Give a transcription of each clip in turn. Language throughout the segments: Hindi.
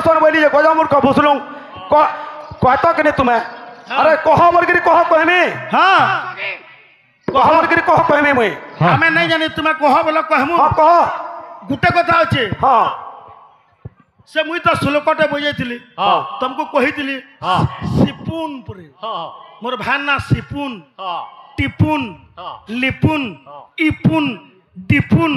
कहसन बोली गजा मूर्ख भूसलुं कहत कि नहीं तुम्हें अरे कह बरगिरी कह कहमी हाँ कह बरगिरी कह कहमी मुई आमे नहीं जानी तुम्हें कह बोलो कहमु हाँ कह गुटे कथा अच्छे हाँ से मुई तो श्लोकटे बजाई हाँ तुमको कही हाँ सिपुन पुरे हाँ मोर भान ना सिपुन हाँ टिपुन हाँ लिपुन इपुन डिपुन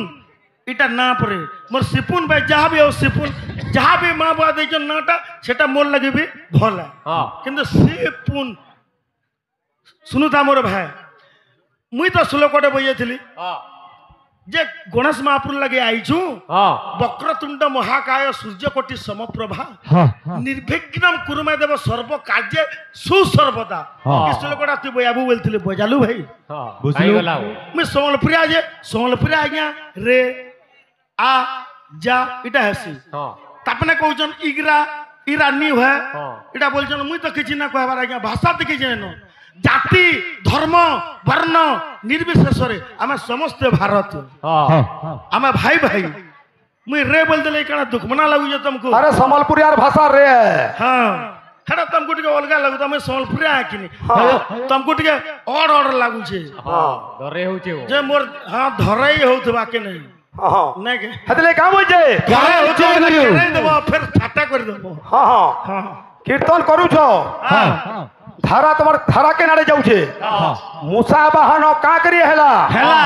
इटा ना पड़े मोर सिपुन भाई जहाँ भी हो सिपुन जहाँ भी माँ बाप देखो नाटा सेटा मोर लगे भी भला हाँ किंतु सिपुन सुनु था मोर भाई मुई तो श्लोकटे बजाई हाँ जे गणेश महापुर लगे आईचु हाँ वक्रतुंड महाकाय सूर्यकोटि समप्रभा हाँ निर्विघ्नम कुरुमे देव सर्व कार्य सुसर्वदा हाँ। इस श्लोकटा तू बजाबू बोलथिले बजालू भाई हाँ बुझलु मैं सम्बलपुरी आज सम्बलपुरी आज्ञा रे आ जा इटा हेसी हाँ तापने कहउछन इगरा इरानी है हाँ इटा बोलछन मुई तो किछि ना कहबार आज्ञा भाषा तो किछि न जाति धर्म वर्ण निर्विशेष रे आमे समस्त भारतीय हाँ आमे भाई भाई मुई रे बोल देले कणा दुख मना लागु जे तुमको अरे संबलपुरी यार भाषा रे हां हेडा तुमको टिके अलगा लागु तमे सम्बलपुरी आ किनी तुमको टिके और लागु छे हाँ डरे होचे वो जे मोर हां धरई होतबा के नहीं हाँ नहीं के हेतले का बोलछे धरई होचे नहीं देबो फिर छाटा कर देबो हाँ हाँ हां कीर्तन करू छो हां धारा तुम्हार धारा के नारे जाउछे मूसा बाहन का करी हेला हेला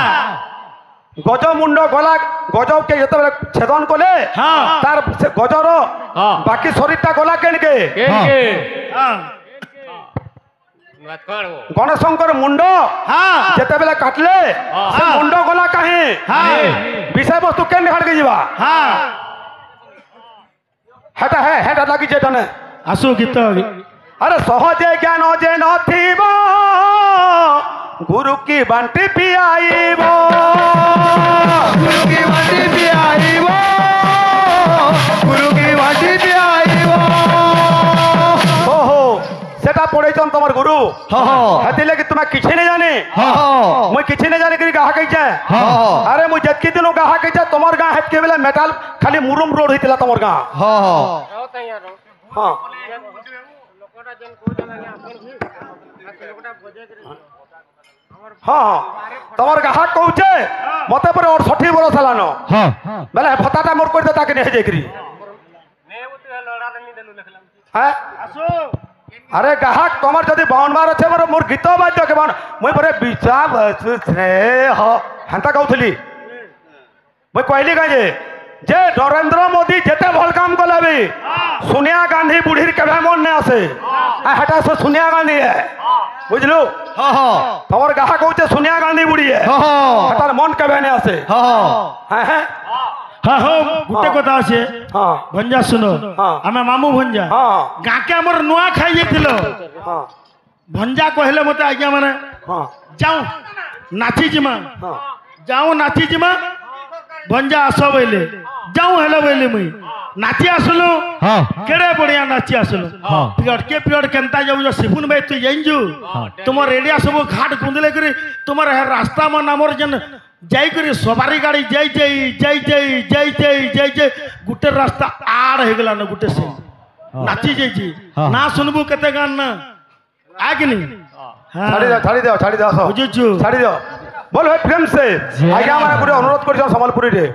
गज मुंड गला गज के जतबे छेदन कले हाँ। तार से गजर हाँ। बाकी शरीरटा गला केन के के हां बात कर वो गणशंकर मुंड हां जतबे काटले से मुंड गला काहे हां विषय वस्तु केन हट के जीवा हां हेटा लागी जेटने आसु गीत अरे सहजे ज्ञान जे नथिब गुरु की बांटी पियाइब गुरु की बांटी पियाइब गुरु की बांटी पियाइब ओहो सेटा पढ़ेछन तमर गुरु हेति लगे तुम किछि नै जाने मुई किछि नै जाने करी गाहा कहिछे अरे मुई जतकी दिनो गाहा कहिछे तमर गां हेत के बेला मेटाल खाली मुरुम रोड होइतला तमर गां हां हाँ तमर गाहा कहूचे मते पर 68 बरस हलानो बेले फताटा मोर कर देता के नहीं जेकरी हैं अरे गाहक तमर जदी 52 बार छे मोर गीत बाद्य के बन मुई परे बिचा स्नेह हंता कहउथली मुई कहली जे नरेंद्र मोदी जेते भल काम कले भी सोनिया गांधी बुढ़ीर केबे मन ने आसे हटा से सोनिया गांधी है बुझलु तमर गाहा कहउचे सोनिया गांधी बुढ़ी है हटार मन केबे ने आसे हैं हाँ हाँ गुटे कथा আছে हाँ भंजा सुनो हाँ आमे मामू भंजा हाँ गाँ के हमर नुआ खाई जेतिलो हाँ भंजा कहले मते आज्ञा माने हाँ जाऊ नाची जिमा हाँ जाऊ नाची जिमा भंजा आसो बोले जाऊ हेलो बोले मुई नाची आसलो केड़े बढ़िया नाची आसलो पीरियड केनता जाऊ जो सिपुन भाई तू जाइजु तुम रेडिया सब घाट कुंदले करी तुम रास्ता में नामर जन जाई करी सवारी गाड़ी जाई जाई जाई जाई जाई जाई जाई जाई गुटे रास्ता आड़ हे गला न गुटे से नाची जाई जी ना सुनबू कते गान ना आ कि नहीं छाड़ी दो बुझुछु छाड़ी दो बोल भाई प्रेम से आगे हमारा पूरे अनुरोध कर संबलपुरी रे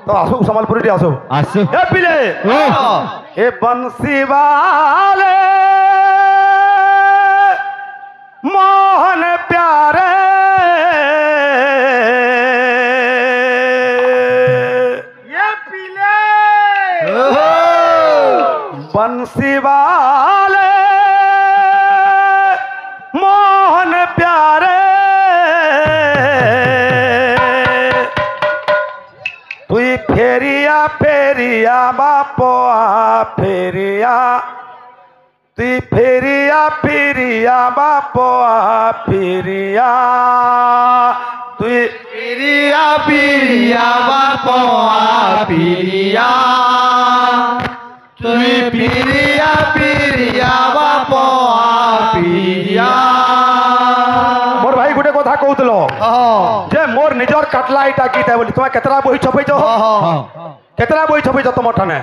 तो आसो संबलपुरी रे आसो ए पिले ए बंसी वाले मोहन प्यारे ये पीले बंसी वाले मोहन प्यारे तुई फेरिया फेरिया बापोआ फेरिया तुई फेरिया फेरिया बापोआ फेरिया तुई पिरिया पिरिया बापोआ पिरिया तुई पिरिया पिरिया बापोआ पिरिया मोर भाई गुटे कथा कहूतलो जे मोर निजर काटला इटा गीत है बोली तुम केतरा बही छपैछ केतरा बही छपैछ तुम ठाने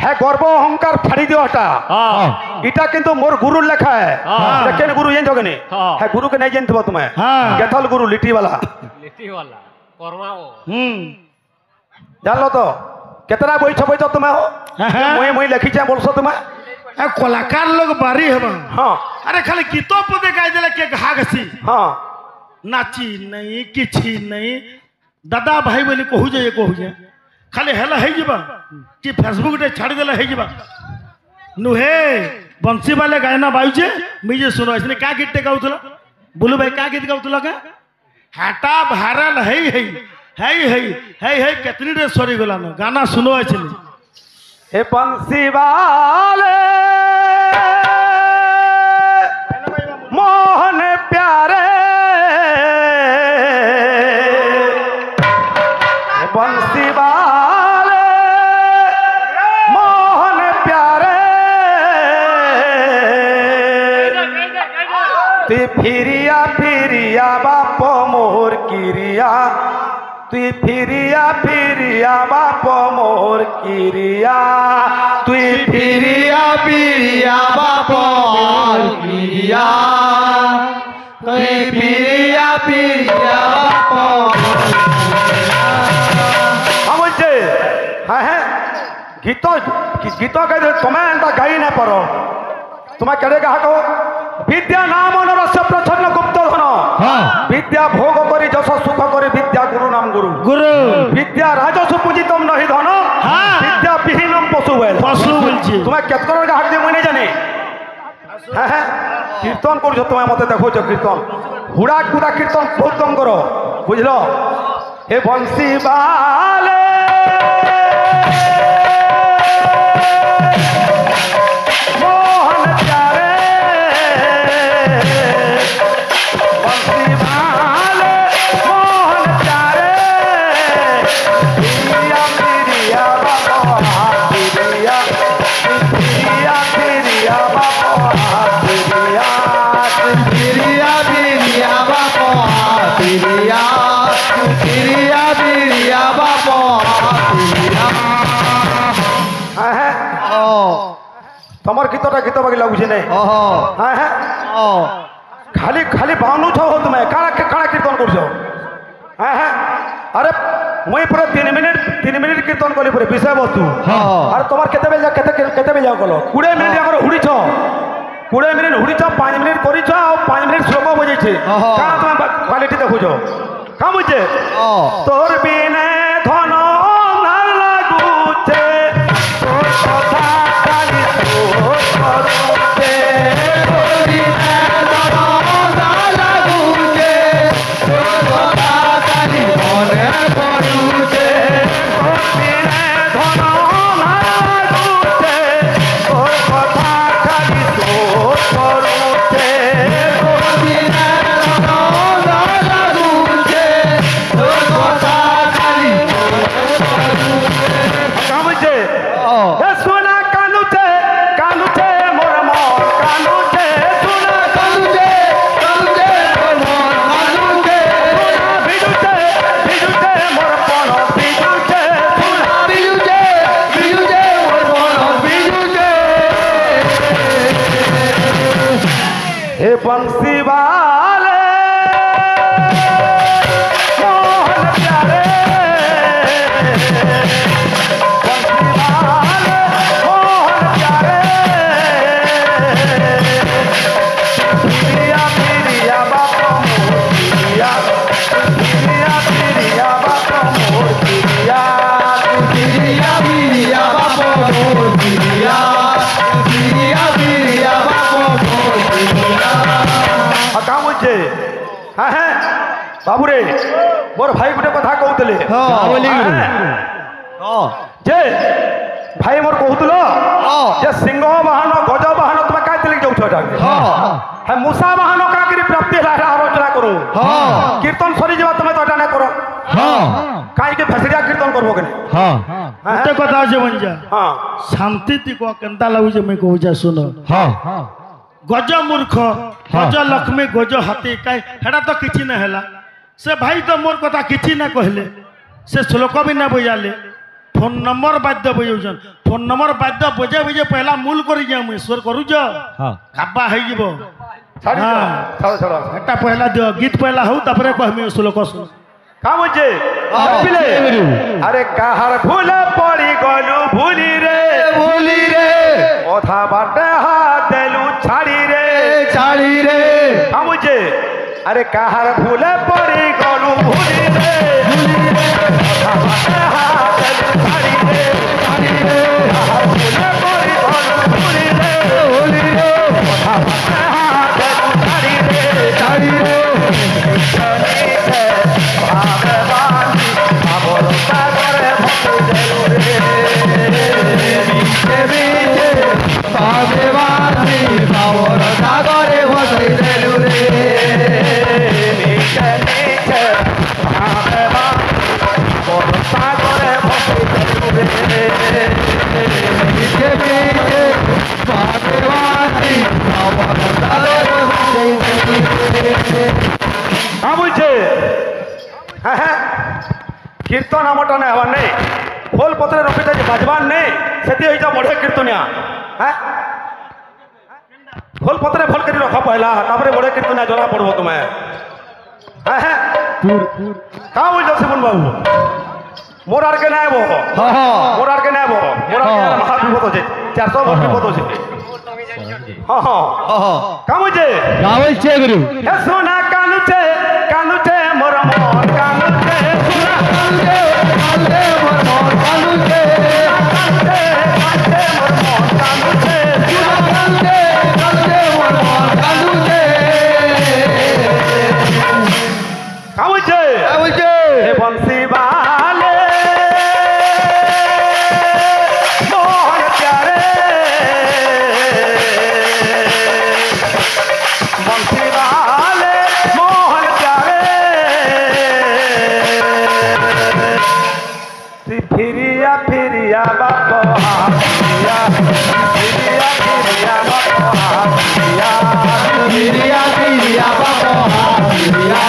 হ্যাঁ গর্ব অহংকার ছাড়ি দেওয়াটা এটা কিন্তু মোর গুরুর লেখা है কেন গুরু জানছো কেন হ্যাঁ গুরুকে নাই জানতে তুমি গেথল গুরু লিটিওয়ালা লিটিওয়ালা কর্মাও জানলো তো কেতনা বইছ বইছ তুমি মুই মুই লিখিছে বলছো তুমি कलाकार लोग बारी है हाँ अरे खाली गीतो पदे गाई देले के घागसी हाँ नाची नहीं किछि नहीं दादा भाई बोली कहू जे खाली हेला है जीवा कि फेसबुक रे छाड़ी देला है जीवा नुहे बंसी वाले गायना बाउजे मुझे सुनो इसने का गीत गाउतला बोलू भाई का गीत गाउतला का हाटा भारल है कितनी रे सॉरी गला न गाना सुनो इसने हे बंसी वाले मोहन प्यारे हे बंसी वाले मोहन प्यारे तू फिरिया फिरिया बाप मोर किरिया तू फिरिया बाप मोर किरिया तू पिरिया पिरिया बाप मोर किरिया तुई पिरिया पिरिया बाप हम हाँ गीत गीत गाई तुम्हें एंता गाई ना पड़ो तुम्हें केड़े कहा को विद्या नाम रस्य प्रच्छन्न गुप्त धन विद्या भोग करी जस सुख करी विद्या गुरु नाम गुरु गुरु विद्या राजस्व पूजितम नहीं धन विद्या विहीनम पशु पशु बोलছি तुम्हें केतकर गाहक दे मुई नहीं जानी हाँ कीर्तन कर तुम्हें मत देखो कीर्तन हुड़ा कुड़ा कीर्तन बहुत कम करो बुझलो हे बंसी बाले मोहन प्यारे बंसी बाले मोहन प्यारे पिरिया पिरिया बाबा पिरिया पिरिया पिरिया बाबा पिरिया पिरिया पिरिया बाप पिरिया पिरिया पिरिया बाप पिरिया तमर गीतटा गीत बाकी लगुचे नहीं हाँ हाँ खाली खाली बानुछ हो तुम्हें काड़ा काड़ा कीर्तन करछो हाँ हाँ अरे मुई पूरा 3 मिनिट कीर्तन कली पूरे विषय वस्तु अरे तुम्हार केते बेल केते बेल जाओ कलो 20 मिनिट जाकर हुड़ीछ 20 मिनिट हुड़ीछ 5 मिनिट करिछ आ 5 मिनिट श्लोक बजेछे काड़ा तुम क्वालिटी देखुछो का बुझे तोर बिने धन ना लागुचे तोर कथा खाली तोर करूचे तोर बिने धन ना लागुचे तोर कथा खाली मने पड़ुचे तोर बिने धन ना लागुचे तोर कथा खाली तोर करूचे तोर बिने धन ना लागुचे तोर कथा खाली कामुचे हे सुना कानुचे कानुचे मोर मोर कानुचे सुना कानुचे कानुचे मोर मोर कानुचे सुना बिजुचे बिजुचे मोर पन बिजुचे सुना बिजुचे बिजुचे मोर पन बिजुचे हे बंसी वाले मोहन प्यारे मोहन प्यारे पिरिया पिरिया बाप मोर पिरिया पिरिया पिरिया बाप मोर पिरिया पिरिया पिरिया बाप मोर पिरिया पिरिया पिरिया बाप मोर पिरिया काम होचे हाँ हाँ बाबू रे मोर भाई गोटे कथा कहते जे भाई मोर कहूल जे सिंह वाहन गज वाहन तुम कहीं जाऊँ है मूषा वाहन का प्राप्ति आलोचना करूँ कीर्तन सरी जा तुम तो ना करो कहीं फेसरिया कीर्तन करबो के गोटे कथा अच्छे बंजा हाँ शांति ती को केनता लगुचे मैं कहूँ सुन गज मूर्ख गज लक्ष्मी गज हाथी कहीं हेड़ा तो किसी ना है से भाई तो मोर कथा किसी ना कहले से श्लोक भी ना बुझाले फोन नंबर बाध्य बजाउछन फोन नंबर बाध्य बजे बजे पहला मूल करी जा मुई स्वर करूछ हाँ खाबा है जीवो ଛାଡ଼ି ହଁ। ଛାଡ଼ ଛାଡ଼ एटा पहला दियो गीत पहला हो तापरे कहमी श्लोक सुन କାମ ଅଛି ହଁ, ଆରେ କାହାର ଭୁଲ ପଡ଼ି ଗଲୁ ଭୁଲି ରେ भूली रे ଅଧା ବାଟେ ହାତ ଦେଲୁ ଛାଡ଼ି ରେ चाली रे କାମ ଅଛି ଆରେ କାହାର ଭୁଲ ପଡ଼ି ଗଲୁ ଭୁଲି ରେ ଅଧା ବାଟେ ହାତ ଦେଲୁ ଛାଡ଼ି ରେ କାହାର ଭୁଲ ପଡ଼ି ଗଲୁ ଭୁଲି ରେ भूली रे ଅଧା ବାଟେ ହାତ ଦେଲୁ ଛାଡ଼ି ରେ चाली रे भाग्यवानी बाबर सागरे भसई देलु रे बीचे बीचे भाग्यवानी बाबर सागरे भसई देलु रे हाँ बुझे कीर्तन आमटा नहीं हवा नहीं खोल पत्र रखी था बाजबान नहीं से बढ़िया कीर्तनिया हाँ खोल पत्र भल कर रख पहला तापर बढ़िया कीर्तनिया जना पड़ो तुम्हें कहाँ बोल शिवन बाबू मोर आर के नहीं वो मोर आर के नहीं वो मोर आर के महाविपद हो 400 वर्ष विपद हो हाँ हाँ कहाँ बुझे गावल छे गुरु हे सोना कानुचे कानुचे मोर मोर कानुचे सोना कालुचे मोर मोर कालुचे कानुचे मोर मोर कानुचे कालुचे मोर मोर कालुचे कामुचे कालुचे हे बंसी वाले मोहन प्यारे बंसी वाले मोहन प्यारे फिरिया फिरिया बापो फिरिया फिरिया फिरिया बापो फिरिया पिरिया पिरिया बापो पिरिया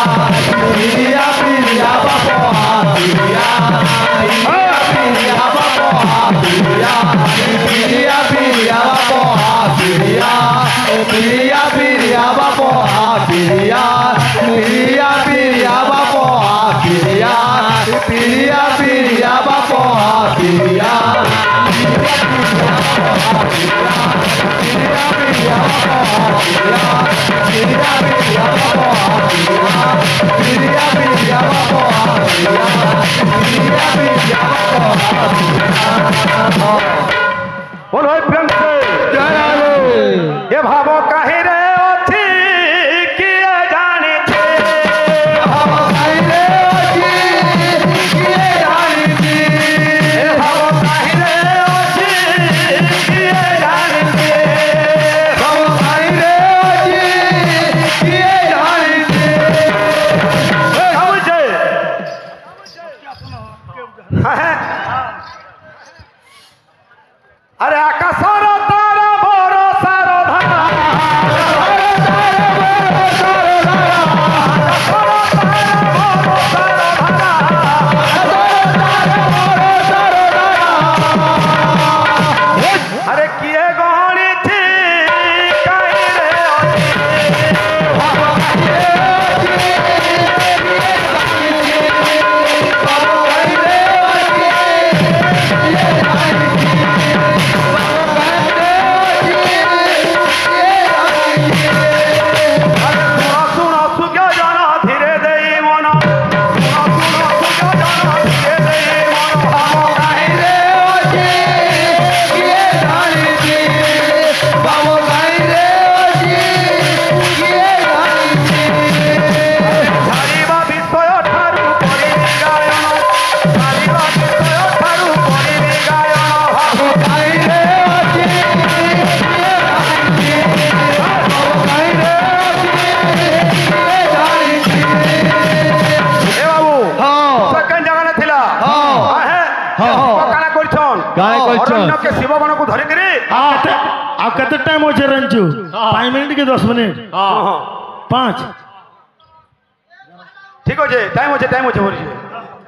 पिरिया पिरिया बापो पिरिया पिरिया बापो पिरिया पिरिया पिरिया बापो पिरिया पिरिया पिरिया बापो पिरिया पिरिया पिरिया बापो पिरिया पिरिया पिरिया बापो पिरिया बोलो प्रेम से ये भावो कहीं रे अथी किए जाने छे ये भावो कहीं रे अथी किए जाने छे समझे अरे आकाशर तारा भरोसा धारा अरे किए गहनी थी कहीं रे सुनो सुनो जाना धीरे दे मन सुनो सुनो जाना धीरे दे मन ছাড়িবা বিষয় ঠারু করিবি গায়ন ছাড়িবা বিষয় ঠারু করিবি গায়ন এ বাবু সেকেন্ড জায়গা ଥିଲା কাଣା করছন কাଣା করছন? অরণ্যকে শিবগণକୁ ধরিকিরি आ कते टाइम हो रंजू 5 मिनट के 10 मिनट 5 ঠিক আছে টাইম আছে বলছি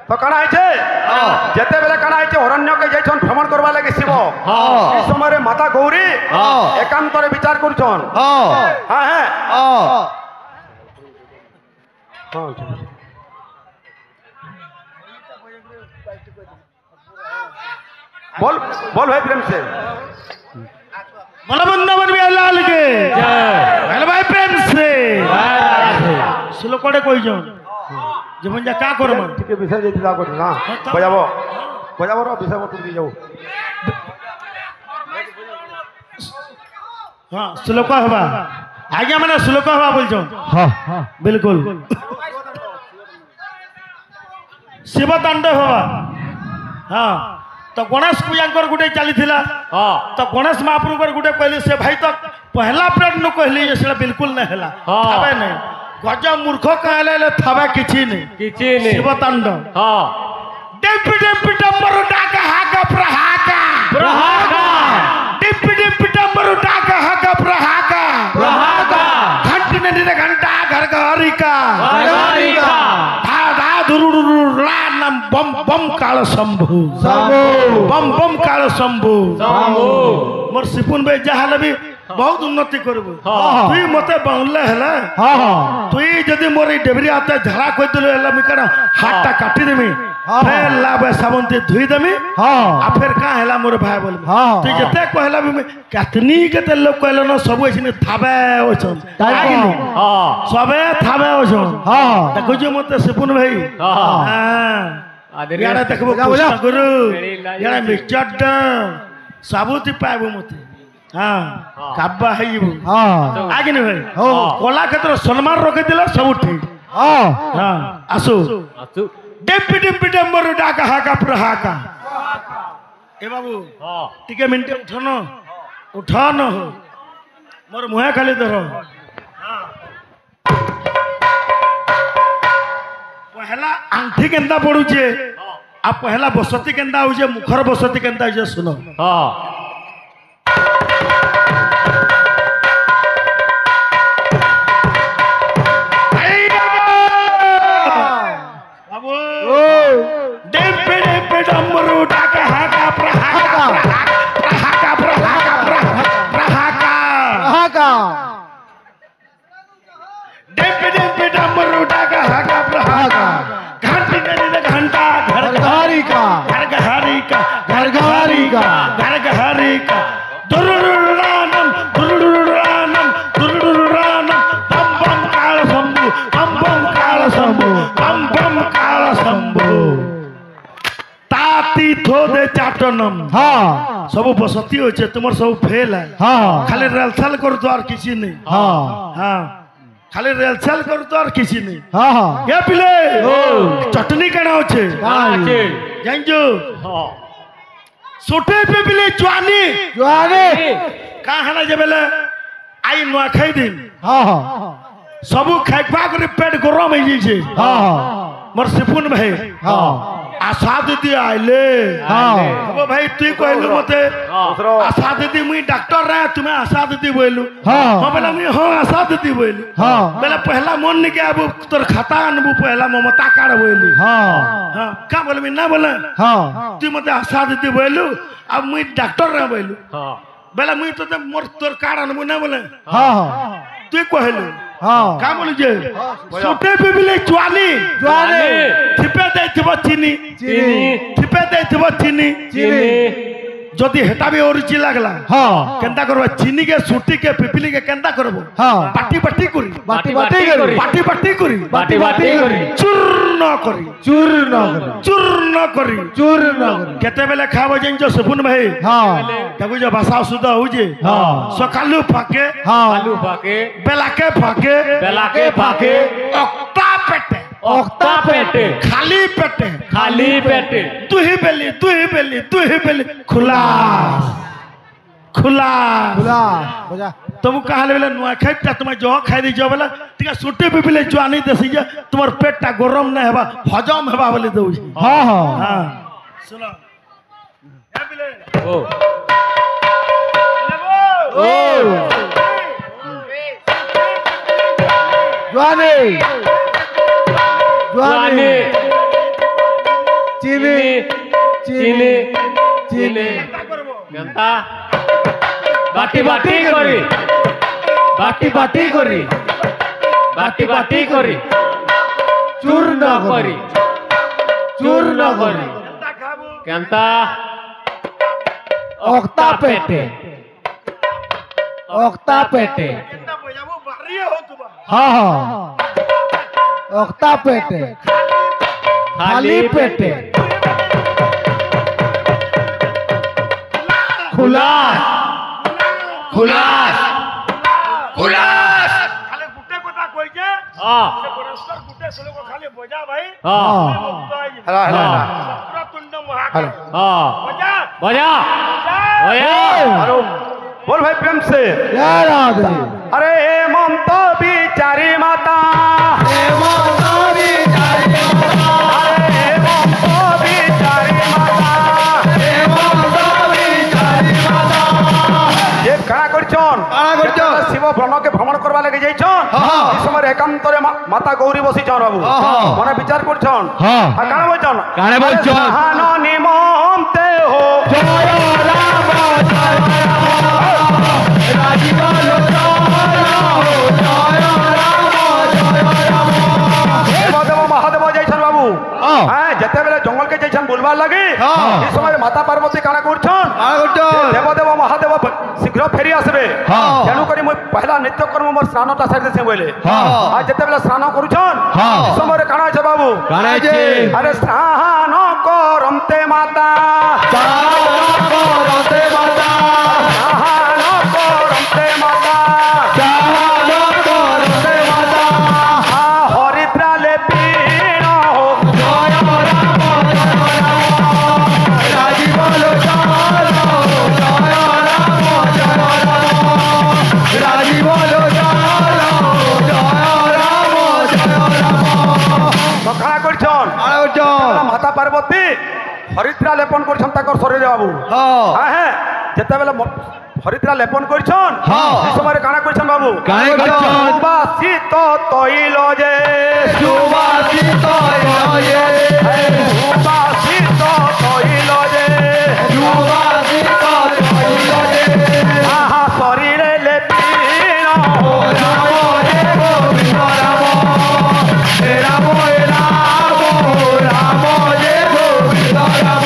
তো কাଣା হয়েছে যেতেবেলে কাଣା হয়েছে অরণ্যকে যাইছন ভ্রমণ করবা লাগে শিব এই সময় মাতা গৌরী একান্তরে বিচার করছন হ্যাঁ হ্যাঁ बोल बोल भाई प्रेम से बोलो वृंदावन में लाल के बोलो भाई प्रेम से सुलो कोड़े कोई जो जीवन जा का करो मन ठीक है विषय जे दिला को ना बजाबो बजाबो रो विषय को तुम जाओ हां श्लोक हवा आगे मैंने श्लोक हवा बोल जो हां बिल्कुल शिव तांडव हवा हां तो गणेश पूजा गोटे चली तो गणेश महाप्रभु गोटे कहली से भाई तो पहला प्लेट नु कहली से बिल्कुल नहीं है थावे नहीं गज मूर्ख कहले थावे किछि नहीं शिव तांडव डिम्पी डिम्पी डम्बरू डाका हाका प्रहाका डिम्पी डिम्पी डम्बरू डाका हाका प्रहाका घंटी ने घंटा घर घरिका धा धा दुरुरुरु रानम बम बम काल शंभु बम बम काल शंभु मोर सिपुन भाई जहाँ भी बहुत उन्नति करबो तुई मते बाउनले हला तुई जदी मोर ई डेबरी आते झरा कोइ दिलो हला मिकना हाटटा काटी देमी फिर लाबे साबुनते धुई देमी आ फिर का हला मोर भाई बोल तुई जते कहला भी कतनी केते लोग कहलो न सब एसिने थाबे ओछन सबे थाबे ओछन देखो जो मते सिपुन भाई यार देखबो कृष्ण गुरु यार मिक्सचर साबुती पाबो मते हाँ काबा है ये आगे नहीं भाई कला क्षेत्र सम्मान रखे दिला सब ठीक हाँ आसु डिम्पी डिम्पी डम्बरू डाका हाका प्रहाका ए बाबू टिके मिनटे उठानो हो मोर मुहे खाली धरो पहला आंठी केंदा पड़ुचे आ पहला बसती केंदा होजे मुखर बसती केंदा होजे सुनो सब बसती हो तुम सब फेल है खाली रेलसेल कर तो और किसी नहीं खाली रेलसेल कर तो और किसी नहीं ये पिले चटनी केना होचे जानजो सोटे पे पिले जुआनी का हना जे बेले आई नुआ खाई दिन सब खाइबा करे पेट गरम हो जाई छे मोर सिपुन भाई आशा दीदी आइले अब भाई तू कहलु मते आशा दीदी मुई डॉक्टर रहे तुम्हें आशा दीदी बोलू हां बोला मुई हां आशा दीदी बोलू बोला पहला मन ने के अब तोर खाता अनबु पहला ममता कार्ड बोलू हां का बोलबी ना बोले तू मते आशा दीदी बोलू अब मुई डॉक्टर रहे बोलू बोला मुई तो मोर तोर कार्ड अनबु ना बोले तू कहलु का बोलू जे सोटे पे बिले जुआनी थिपे दे थिबो चीनी थिपे दे थिबो चीनी जदि हेटा भी ओरिजिन लागला केंता करबा चीनी के सूटी के पिपली के केंता करबो बाटी बाटी करी चूर्ण करी केते बेले खाबो जेन जो सपुन भाई देखो जो भाषा शुद्ध हो जे सकालू फाके बेला के फाके ओक्ता पेटे खाली पेटे दुही बेली खुला तुम कहा बेले नुआ खाइटा तुम जो खाई दी जो बेला ठीक है सुटे भी बिले जुआनी देसी जे तुमर पेटटा गरम नहीं हेबा हजम हेबा बोले दउ हां सुनो ए बिले চিনি চিনি চিনি কেনতা বাটি বাটি করি বাটি বাটি করি বাটি বাটি করি চূর্ণ করি চূর্ণ করি কেনতা অক্তা পেটে অক্তা পেটে হ্যাঁ হ্যাঁ অক্তা পেটে খালি পেটে খোলা খোলা খোলা খালি গুটে কথা কইছে হ্যাঁ সে গণেশ্বর গুটে শ্লোক খালি বজা ভাই হ্যাঁ হেলা হেলা তুণ্ড মহাকাল হ্যাঁ বজা বজা বজা আরে बोल भाई प्रेम से জয় রাধে अरे हेमंत बिचारी माता अरे हेमंत बिचारी माता ये काଣା करछन शिव भ्रमण के भ्रमण करवा लगे जाइछन ई समय एकांतरे माता गौरी बसिछन बाबू मने विचार करछन हाँ। आ काଣା बोलछन काणे बोलछन? हान निमंते हो জয় রাম জয় देव महादेव जाइछन बाबू हाँ। हां जते बेले जंगल के जाइछन बुलवार लगी हाँ। ई समय माता पार्वती काना करछन देवदेव महादेव शीघ्र फेरी आसबे हाँ। तेणु करी मुई पहला नित्यकर्म मोर स्नानटा साइड से बोले हाँ। आ जते बेले स्नान करूछन हाँ। ई समय रे काना छै बाबू কানে আছে अरे स्नान करमते माता চারণ করতে মাতা स्नान करमते माता চারণ করতে মাতা आ हरिद्रा ले पीण हो জয় রাম রাজীব লোচন জয় রাম রাজীব লোচন জয় রাম কানা করছন माता पार्वती हरिद्रा लेपन करछन ताकर शरीर बाबू हाँ हैं जेते बेले हरिद्रा लेपन करछन हाँ। ई समय काना करछन बाबू কানে করছন? सुबासित तैल जे সুবাসিত হয়ে सुबासित तैल जे সুবাসিত হয়ে आहा शरीरे लेपिन हो রাম হে গোবিন্দ রাম রাম রাম হে গোবিন্দ রাম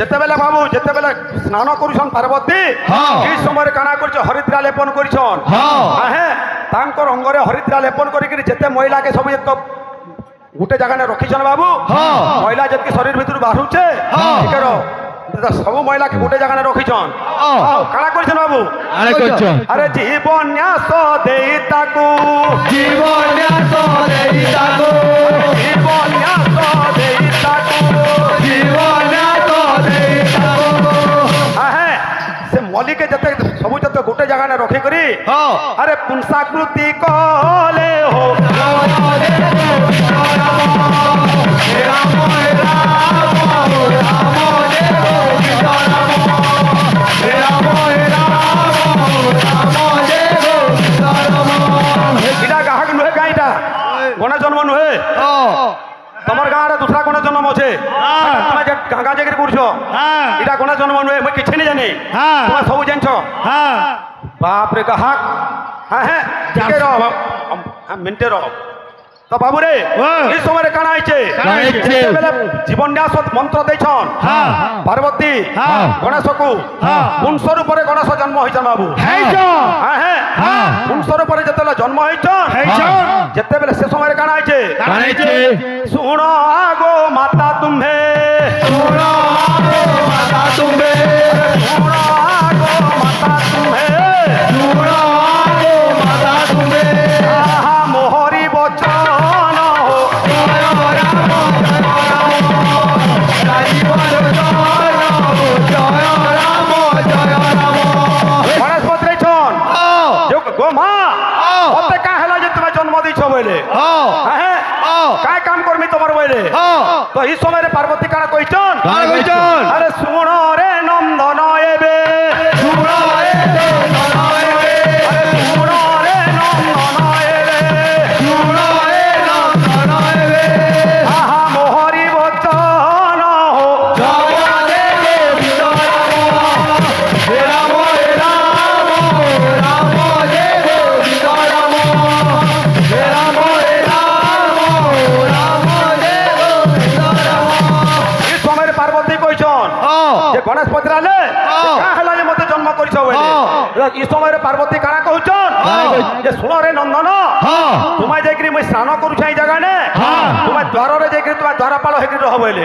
যেতে বেলে বাবু যেতে বেলে স্নান করছন পার্বতী हाँ। এই সময় কানা করছ হরিদ্রা লেপন করছন हाँ। হ্যাঁ তাঙ্কর অঙ্গরে হরিদ্রা লেপন করি যেতে মহিলাকে সব যেত গোটে জায়গায় রখিছন বাবু हाँ। মহিলা যেতকি শরীর ভিতর বাহুছে हाँ। ঠিক আছে সব মহিলাকে গোটে জায়গায় রখিছন हाँ। কানা করছেন বাবু আরে করছন আরে জীবন্যাস দেই তাকু জীবন্যাস দেই তাকো জীবন্যাস দেই তাকু জীবন্যাস দেই তাকো হ্যাঁ সে মলিকে যেতে সবু যেতে গোটে জায়গায় রখি করি হ্যাঁ আরে পুংসাকৃতি কলে হো এটা গাহক নুহে গাইটা গণেশ জন্ম নুহে তোমার গাঁরে দুসরা গণেশ জন্ম আছে তুমি যে গাঁগা জায়গায় করছো হ্যাঁ এটা গণেশ জন্ম নুহে মই কিছু নেই জানি হ্যাঁ। তোমার সবু জানছো হ্যাঁ বাপরে গাহক হ্যাঁ হ্যাঁ ঠিকই রহ মিনিটে রহ তো বাবু রে হ্যাঁ। এই সময় কানা হইছে কানা হইছে। যেতেবেলে জীবন্যাস মন্ত্র দেইছন হ্যাঁ। পার্বতী হ্যাঁ। গণেশকু হ্যাঁ। পুংসর উপরে গণেশ জন্ম হইছন বাবু ହେଇଛନ୍ হ্যাঁ হ্যাঁ হ্যাঁ। পুংসর উপরে যেতেবেলে জন্ম হইছন ହେଇଛନ୍ যেতেবেলে সে সময় কানা হইছে কানেছে শুণ আগো মাতা তুম্ভে শুনো মাতা তুমি শুণ আগো মাতা তুম্ভে শুনো মাতা তুমি আহা মোহরি বচন হো রাজীব লোচন জয় রাম জয় রাম গণেশ বদ্রেছন যে গো মা হ্যাঁ। মতে কা হেলা যে তুমি জন্ম দিছ বলে হ্যাঁ হ্যাঁ হ্যাঁ। কাই কাম করমি তোমার বলে হ্যাঁ। তো এই সময় পার্বতী কানা কইছন কানা কইছন? আরে শুণ রে নন্দন এবে শুনো এ নয় আরে শুণ রে নন্দন এবে শুনো এ নয় আহা মোহরি বচন ই সময় পার্বতী কাଣା কହୁଛন যে শুণ রে নন্দন তোমায় যাইকি মুই স্নান করুছ এই জায়গা নে তোমায় দ্বারে যাইকি তোমায় দ্বারপাল হইকি রহ বলে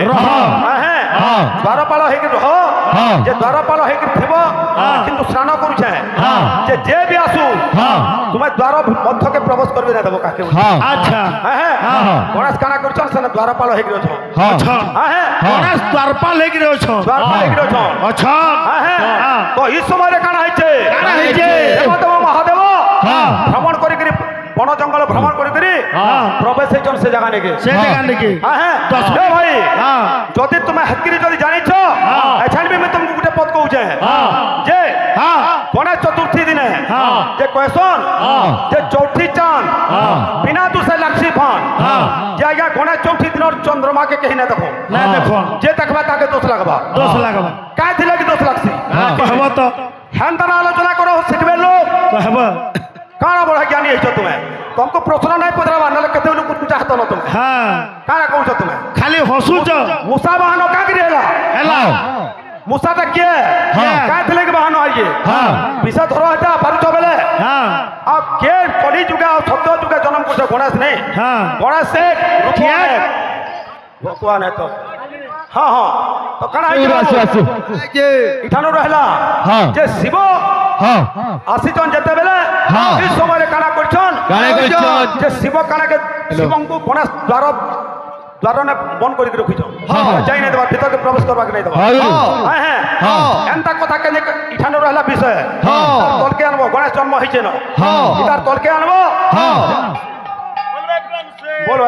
হ্যাঁ দ্বারপাল হইকি রহ যে দ্বারপাল হইকি থিব কিন্তু স্নান করুছ যে বি আসু তোমায় দ্বার মধ্যকে প্রবেশ করবে না দেব কাকে আচ্ছা হ্যাঁ গণেশ কানা করছন সেনা দ্বারপাল হইকি রছ আচ্ছা হ্যাঁ গণেশ দ্বারপাল হইকি রছ দ্বারপাল হইকি রছ আচ্ছা হ্যাঁ তো এই সময় কানা হইছে কানা হইছে দেবদেব মহাদেব ভ্রমণ করি বন জঙ্গল ভ্রমণ করি প্রবেশ হইছন সে জায়গা নাকি সে জায়গা নাকি হ্যাঁ ভাই যদি তুমি হেতকিরি যদি জানিছ এছাড়বি আমি তোমাকে গোটে পদ কହୁছে যে গণেশ চতুর্থী দিনে যে কয়েসন যে চৌঠি চাঁদ বিনা দোষে লাগছি ফান যে আজ্ঞা গণেশ চৌঠি দিনের চন্দ্রমাকে কেহি না দেখো না দেখো যে দেখবা তাকে দোষ লাগবা দোষ লাগবা কাই থিলে কি দোষ লাগছি কহব তো হ্যান তারা আলোচনা করো শিখবে লোক কহব কাଣା বড় জ্ঞানী হইছ তুমি তোমাকে প্রশ্ন নাই পচরাবা নালে কেতে কুট চাহত ন তুমি হ্যাঁ কাଣା কହୁছ তুমি খালি হসুছ মুসা বাহন কাকরি হেলা হেলা মুসাটা কিয়ে কাই থিলে কি বাহন হইছে বিষয় ধর এটা পারুছ বেলে হ্যাঁ আর কে কলি যুগে আর সত্য যুগে জন্ম করছে গণেশ নেই হ্যাঁ গণেশ সে ভগবান তো হ্যাঁ হ্যাঁ তো কাଣା হইছে ইঠানো রহলা যে শিব আসিছন যেতেবেলে এই সময় কাଣା করছন যে শিব কাଣାকে শিবଙ୍କୁ গণেশ দ্বারনে বন্ধ করি রখিছ যাই নাই দেবা ভিতরকে প্রবেশ করবা নাই দেবা হ্যাঁ হ্যাঁ এন্তা কথা কেন ইঠানো রহলা বিষয় তলকে আনবো গণেশ জন্ম হইছে না ইতার তলকে আনবো বলো